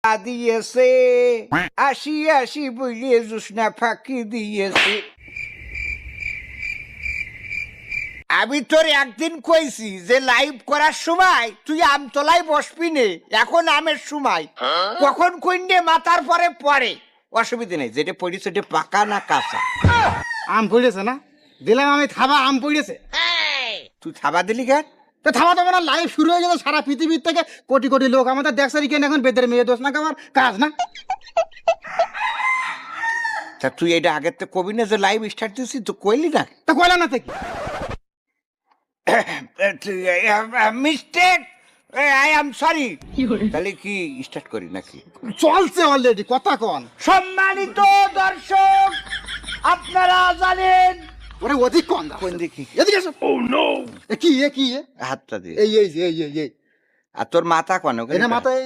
দিয়েছে আসি আসি বইলে জোসনা ফাঁকি দিয়েছে। আমি তোর একদিন কইছি যে লাইভ করার সময় তুই আমতলায় বসবি নে, এখন আমের সময় কখন কইন্ডে মাথার পরে পড়ে অসুবিধা নেই, যেটা পড়িস সেটা পাকা না কাঁচা। আম পড়েছে না, দিলাম আমি থাবা, আম পড়েছে। তুই থাবা দিলি কেন? তো থাবা দেবো না, লাইভ শুরু হয়ে গেল সারা পৃথিবীর থেকে কোটি কোটি লোক আমাদের দেখছে, কেন এখন বেদের মেয়ে দোষ না আমার কাজ না। তা তুই এটা আগের তো কবি না যে লাইভ স্টার্ট দিয়েছি, তো কইলি না? তো কয়লা না থেকে মিস্টেক, আই এম সরি। তাহলে কি স্টার্ট করি নাকি? চলছে অলরেডি, কথা কন। সম্মানিত দর্শক, আপনারা জানেন, ওরে অধিক কন কোন দেখি এদিকে এসো। ও নো, কি এ কি এ হাতটা দিয়ে, এই এই এই এই আর তোর মাথা কেন? এটা মাথায়